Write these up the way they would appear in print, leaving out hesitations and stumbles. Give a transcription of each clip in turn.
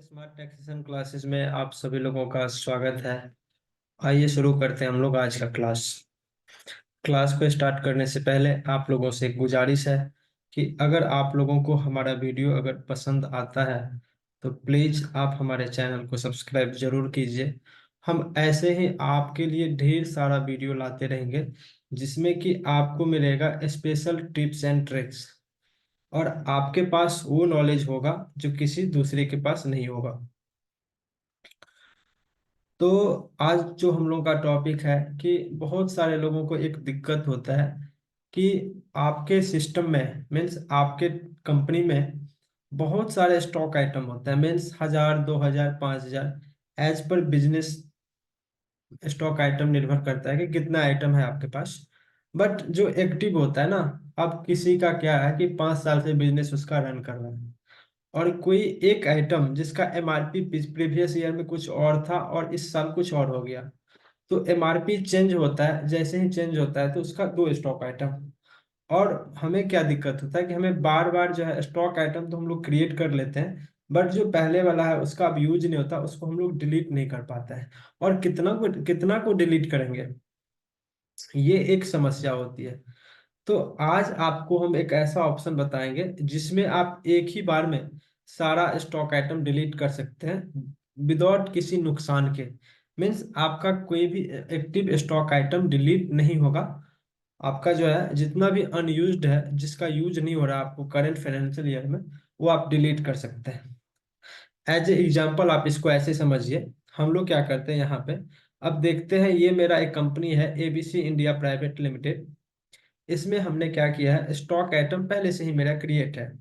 Smart taxation classes में आप सभी लोगों का स्वागत है। आइए शुरू करते हैं हम लोग आज का क्लास। क्लास को स्टार्ट करने से पहले आप लोगों से एक गुजारिश है कि अगर आप लोगों को हमारा वीडियो अगर पसंद आता है तो प्लीज़ आप हमारे चैनल को सब्सक्राइब जरूर कीजिए। हम ऐसे ही आपके लिए ढेर सारा वीडियो लाते रहेंगे जिसमें कि आपको मिलेगा स्पेशल टिप्स एंड ट्रिक्स और आपके पास वो नॉलेज होगा जो किसी दूसरे के पास नहीं होगा। तो आज जो हम लोग का टॉपिक है कि बहुत सारे लोगों को एक दिक्कत होता है कि आपके सिस्टम में मीन्स आपके कंपनी में बहुत सारे स्टॉक आइटम होते हैं, मीन्स 1,000 2,000 5,000 एज पर बिजनेस स्टॉक आइटम निर्भर करता है कि कितना आइटम है आपके पास। बट जो एक्टिव होता है ना, अब किसी का क्या है कि 5 साल से बिजनेस उसका रन कर रहा है और कोई एक आइटम जिसका एमआरपी प्रीवियस ईयर में कुछ और था और इस साल कुछ और हो गया, तो एमआरपी चेंज होता है। जैसे ही चेंज होता है तो उसका दो स्टॉक आइटम। और हमें क्या दिक्कत होता है कि हमें बार बार जो है स्टॉक आइटम तो हम लोग क्रिएट कर लेते हैं, बट जो पहले वाला है उसका अब यूज नहीं होता, उसको हम लोग डिलीट नहीं कर पाते हैं। और कितना को डिलीट करेंगे, ये एक समस्या होती है। तो आज आपको हम एक ऐसा ऑप्शन बताएंगे जिसमें आप एक ही बार में सारा स्टॉक आइटम डिलीट कर सकते हैं विदाउट किसी नुकसान के। मीन्स आपका कोई भी एक्टिव स्टॉक आइटम डिलीट नहीं होगा। आपका जो है जितना भी अनयूज्ड है, जिसका यूज नहीं हो रहा आपको करंट फाइनेंशियल ईयर में, वो आप डिलीट कर सकते हैं। एज ए एग्जाम्पल आप इसको ऐसे समझिए, हम लोग क्या करते हैं यहाँ पे। अब देखते हैं, ये मेरा एक कंपनी है एबीसी इंडिया प्राइवेट लिमिटेड। इसमें हमने क्या किया है, स्टॉक आइटम पहले से ही मेरा क्रिएट है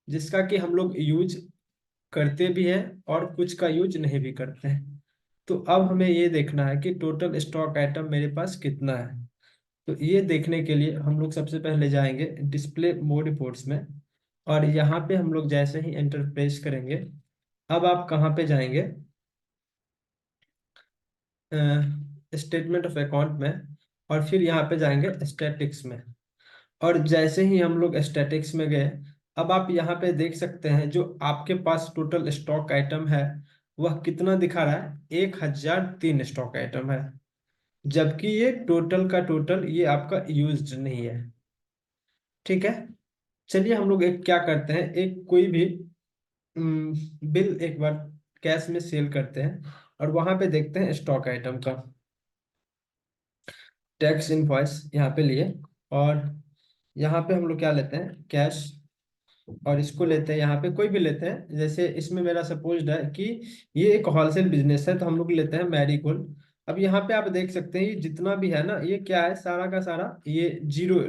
जिसका कि हम लोग यूज करते भी हैं और कुछ का यूज नहीं भी करते हैं। तो अब हमें ये देखना है कि टोटल स्टॉक आइटम मेरे पास कितना है। तो ये देखने के लिए हम लोग सबसे पहले जाएंगे डिस्प्ले मोड रिपोर्ट्स में, और यहाँ पे हम लोग जैसे ही एंटर प्रेस करेंगे, अब आप कहाँ पे जाएंगे, स्टेटमेंट ऑफ अकाउंट में, और फिर यहाँ पे जाएंगे स्टैटिक्स में। और जैसे ही हम लोग स्टैटिक्स में गए, अब आप यहाँ पे देख सकते हैं जो आपके पास टोटल स्टॉक आइटम है वह कितना दिखा रहा है, 1,003 स्टॉक आइटम है। जबकि ये टोटल का टोटल ये आपका यूज्ड नहीं है। ठीक है, चलिए हम लोग एक क्या करते हैं, एक कोई भी बिल एक बार कैश में सेल करते हैं और वहां पे देखते हैं स्टॉक आइटम का टैक्स इनवॉइस यहाँ पे लिए। और यहाँ पे हम लोग क्या लेते हैं, कैश, और इसको लेते हैं, यहाँ पे कोई भी लेते हैं। जैसे इसमें मेरा सपोज्ड है कि ये एक होलसेल बिजनेस है तो हम लोग लेते हैं मैरीगोल्ड। अब यहाँ पे आप देख सकते हैं ये जितना भी है ना, ये क्या है, सारा का सारा ये जीरो,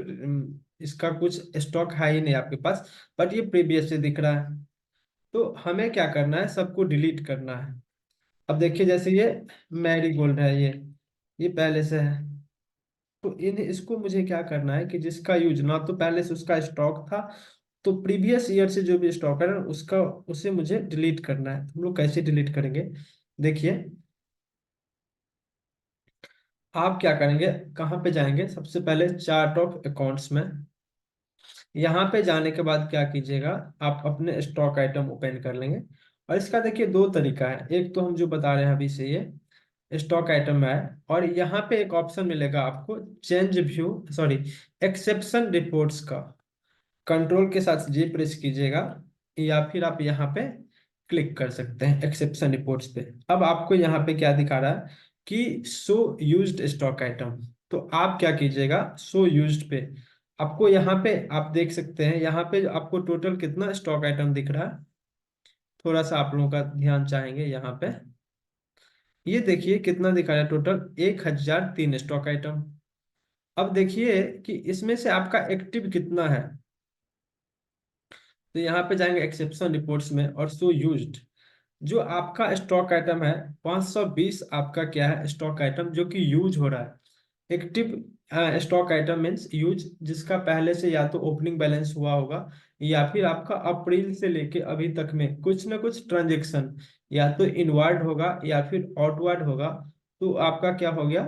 इसका कुछ स्टॉक है ही नहीं आपके पास, बट ये प्रीवियस से दिख रहा है। तो हमें क्या करना है, सबको डिलीट करना है। अब देखिए जैसे ये मैरीगोल्ड है, ये पहले से है। तो इन इसको मुझे क्या करना है कि जिसका यूज ना तो पहले से उसका स्टॉक था, तो प्रीवियस ईयर से जो भी स्टॉक है ना उसका, उसे मुझे डिलीट करना है। तो हम लोग कैसे डिलीट करेंगे, देखिए आप क्या करेंगे, कहाँ पे जाएंगे, सबसे पहले चार्ट ऑफ अकाउंट्स में। यहाँ पे जाने के बाद क्या कीजिएगा, आप अपने स्टॉक आइटम ओपन कर लेंगे। और इसका देखिए दो तरीका है, एक तो हम जो बता रहे हैं अभी से ये स्टॉक आइटम में है, और यहाँ पे एक ऑप्शन मिलेगा आपको change view, sorry, exception reports का। कंट्रोल के साथ जी प्रेस कीजिएगा या फिर आप यहाँ पे क्लिक कर सकते हैं एक्सेप्शन रिपोर्ट्स पे। अब आपको यहाँ पे क्या दिखा रहा है कि शो यूज्ड स्टॉक आइटम। तो आप क्या कीजिएगा, शो यूज्ड पे, आपको यहाँ पे आप देख सकते हैं, यहाँ पे आपको टोटल कितना स्टॉक आइटम दिख रहा है। थोड़ा सा आप लोगों का ध्यान चाहेंगे यहाँ पे, ये देखिए कितना दिखा रहा है, टोटल 1,003 स्टॉक आइटम। अब देखिए कि इसमें से आपका एक्टिव कितना है। तो यहाँ पे जाएंगे एक्सेप्शन रिपोर्ट्स में और शो यूज्ड। जो आपका स्टॉक आइटम है 520 आपका क्या है स्टॉक आइटम जो कि यूज हो रहा है। Active stock item means use, जिसका पहले से या तो ओपनिंग बैलेंस हुआ होगा या फिर आपका अप्रैल से लेके अभी तक में कुछ ना कुछ ट्रांजेक्शन या तो इनवर्ड होगा या फिर आउटवर्ड होगा। तो आपका क्या हो गया,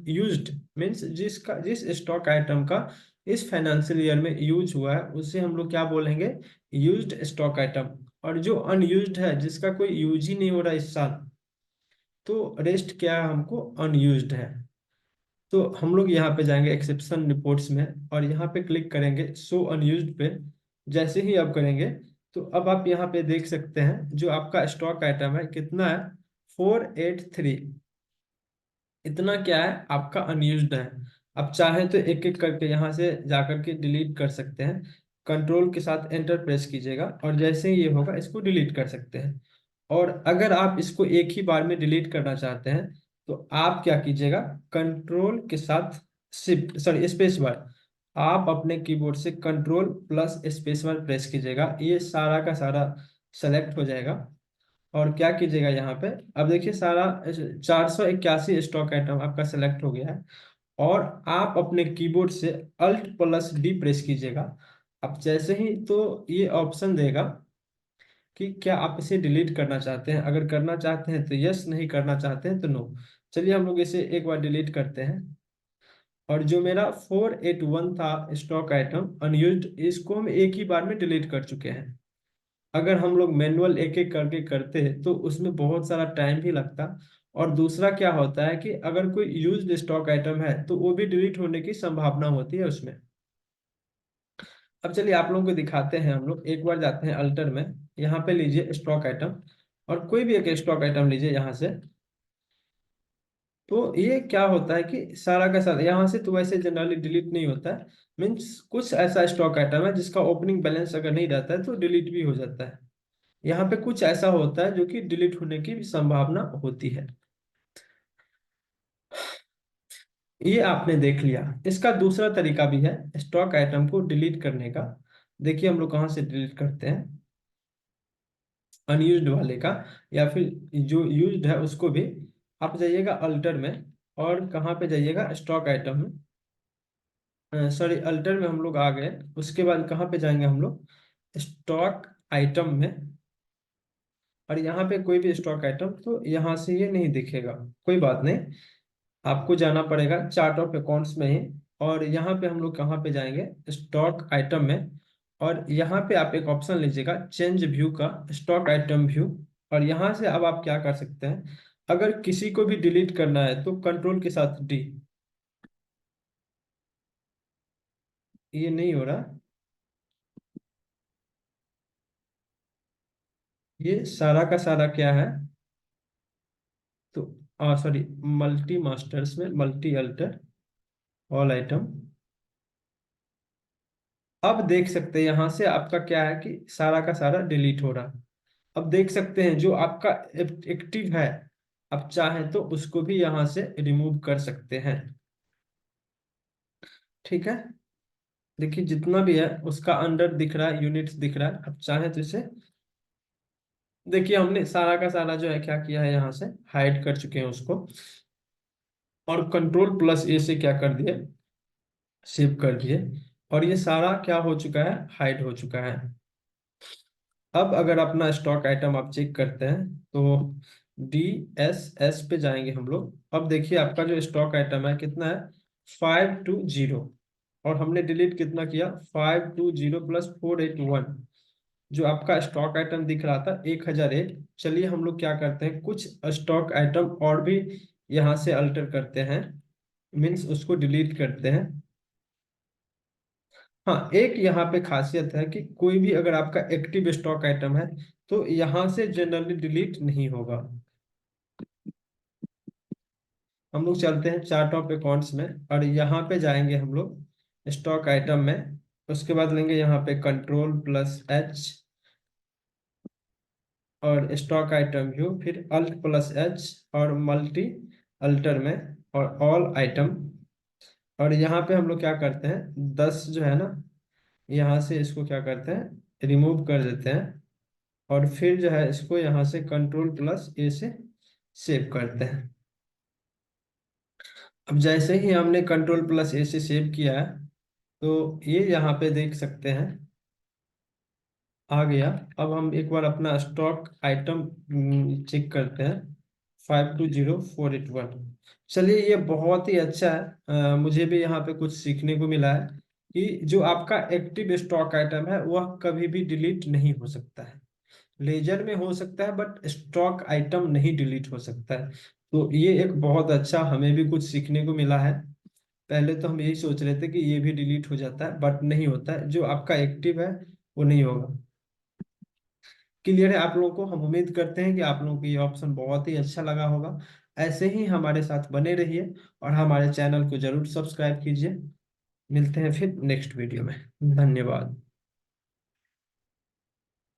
यूज्ड मीन्स जिस स्टॉक आइटम का इस फाइनेंशियल ईयर में यूज हुआ है उसे हम लोग क्या बोलेंगे, यूज्ड स्टॉक आइटम। और जो अनयूज्ड है, जिसका कोई यूज ही नहीं हो रहा इस साल, तो रेस्ट क्या है, हमको अनयूज्ड है। तो हम लोग यहाँ पे जाएंगे एक्सेप्शन रिपोर्ट्स में, और यहाँ पे क्लिक करेंगे शो अनयूज्ड पे। जैसे ही आप करेंगे, तो अब आप यहाँ पे देख सकते हैं जो आपका स्टॉक आइटम है कितना है, 483। इतना क्या है आपका अनयूज्ड है। अब चाहे तो एक एक करके यहाँ से जाकर के डिलीट कर सकते हैं। कंट्रोल के साथ एंटर प्रेस कीजिएगा, और जैसे ही ये होगा इसको डिलीट कर सकते हैं। और अगर आप इसको एक ही बार में डिलीट करना चाहते हैं, तो आप क्या कीजिएगा, कंट्रोल के साथ शिफ्ट सॉरी स्पेस बार, आप अपने कीबोर्ड से control plus space bar press कीजिएगा, ये सारा का सारा सेलेक्ट हो जाएगा। और क्या कीजिएगा यहाँ पे, अब देखिए सारा 481 स्टॉक आइटम आपका सेलेक्ट हो गया है। और आप अपने कीबोर्ड से अल्ट प्लस डी प्रेस कीजिएगा। अब जैसे ही तो ये ऑप्शन देगा कि क्या आप इसे डिलीट करना चाहते हैं, अगर करना चाहते हैं तो यस, नहीं करना चाहते हैं तो नो। चलिए हम लोग इसे एक बार डिलीट करते हैं। और जो मेरा 481 था स्टॉक आइटम अनयूज्ड, इसको हम एक ही बार में डिलीट कर चुके हैं। अगर हम लोग मैनुअल एक एक करके करते तो उसमें बहुत सारा टाइम भी लगता। और दूसरा क्या होता है कि अगर कोई यूज्ड स्टॉक आइटम है तो वो भी डिलीट होने की संभावना होती है उसमें। अब चलिए आप लोगों को दिखाते हैं, हम लोग एक बार जाते हैं अल्टर में। यहाँ पे लीजिए स्टॉक आइटम, और कोई भी एक स्टॉक आइटम लीजिए यहाँ से। तो ये क्या होता है कि सारा का सारा यहाँ से तो वैसे जनरली डिलीट नहीं होता है। मीन्स कुछ ऐसा स्टॉक आइटम है जिसका ओपनिंग बैलेंस अगर नहीं रहता है तो डिलीट भी हो जाता है। यहाँ पे कुछ ऐसा होता है जो कि डिलीट होने की भी संभावना होती है। ये आपने देख लिया। इसका दूसरा तरीका भी है स्टॉक आइटम को डिलीट करने का। देखिए हम लोग कहाँ से डिलीट करते हैं, अनयूज्ड वाले का, या फिर जो यूज्ड है उसको भी। आप जाइएगा अल्टर में, और कहाँ पे जाइएगा, स्टॉक आइटम में, सॉरी अल्टर में हम लोग आ गए। उसके बाद कहाँ पे जाएंगे हम लोग, स्टॉक आइटम में। और यहाँ पे कोई भी स्टॉक आइटम, तो यहाँ से ये नहीं दिखेगा, कोई बात नहीं। आपको जाना पड़ेगा चार्ट ऑफ अकाउंट्स में ही। और यहाँ पे हम लोग कहाँ पे जाएंगे, स्टॉक आइटम में। और यहाँ पे आप एक ऑप्शन लीजिएगा चेंज व्यू का, स्टॉक आइटम व्यू। और यहाँ से अब आप क्या कर सकते हैं, अगर किसी को भी डिलीट करना है तो कंट्रोल के साथ डी। ये नहीं हो रहा, ये सारा का सारा क्या है, तो सॉरी, मल्टी मास्टर्स में मल्टी अल्टर ऑल आइटम। अब देख सकते हैं यहाँ से आपका क्या है कि सारा का सारा डिलीट हो रहा। अब देख सकते हैं जो आपका एक्टिव है, आप चाहें तो उसको भी यहाँ से रिमूव कर सकते हैं। ठीक है, देखिए जितना भी है उसका अंडर दिख रहा है, यूनिट्स दिख रहा है। आप चाहें तो इसे देखिए, हमने सारा का सारा जो है क्या किया है, यहाँ से हाइड कर चुके हैं उसको। और कंट्रोल प्लस ए से क्या कर दिए, सेव कर दिए। और ये सारा क्या हो चुका है, हाइड हो चुका है। अब अगर अपना स्टॉक आइटम आप चेक करते हैं, तो DSS पे जाएंगे हम लोग। अब देखिए आपका जो स्टॉक आइटम है कितना है, 520। और हमने डिलीट कितना किया, 520 प्लस 481। जो आपका स्टॉक आइटम दिख रहा था 1001। चलिए हम लोग क्या करते हैं, कुछ स्टॉक आइटम और भी यहाँ से अल्टर करते हैं, मीन्स उसको डिलीट करते हैं। हाँ, एक यहाँ पे खासियत है कि कोई भी अगर आपका एक्टिव स्टॉक आइटम है तो यहाँ से जनरली डिलीट नहीं होगा। हम लोग चलते हैं चार्ट ऑफ अकाउंट्स में, और यहाँ पे जाएंगे हम लोग स्टॉक आइटम में। उसके बाद लेंगे यहाँ पे कंट्रोल प्लस एच, और स्टॉक आइटम व्यू, फिर अल्ट प्लस एच, और मल्टी अल्टर में, और ऑल आइटम। और यहाँ पे हम लोग क्या करते हैं, 10 जो है ना, यहाँ से इसको क्या करते हैं, रिमूव कर देते हैं। और फिर जो है इसको यहाँ से कंट्रोल प्लस ए से सेव करते हैं। अब जैसे ही हमने कंट्रोल प्लस ए से सेव किया है, तो ये यहाँ पे देख सकते हैं आ गया। अब हम एक बार अपना स्टॉक आइटम चेक करते हैं, 520481। चलिए ये बहुत ही अच्छा है, मुझे भी यहाँ पे कुछ सीखने को मिला है। कि जो आपका एक्टिव स्टॉक आइटम है वह कभी भी डिलीट नहीं हो सकता है। लेजर में हो सकता है बट स्टॉक आइटम नहीं डिलीट हो सकता है। तो ये एक बहुत अच्छा, हमें भी कुछ सीखने को मिला है। पहले तो हम यही सोच रहे थे कि ये भी डिलीट हो जाता है, बट नहीं होता है। जो आपका एक्टिव है वो नहीं होगा। क्लियर है आप लोगों को? हम उम्मीद करते हैं कि आप लोगों को ये ऑप्शन बहुत ही अच्छा लगा होगा। ऐसे ही हमारे साथ बने रहिए और हमारे चैनल को जरूर सब्सक्राइब कीजिए। मिलते हैं फिर नेक्स्ट वीडियो में। धन्यवाद।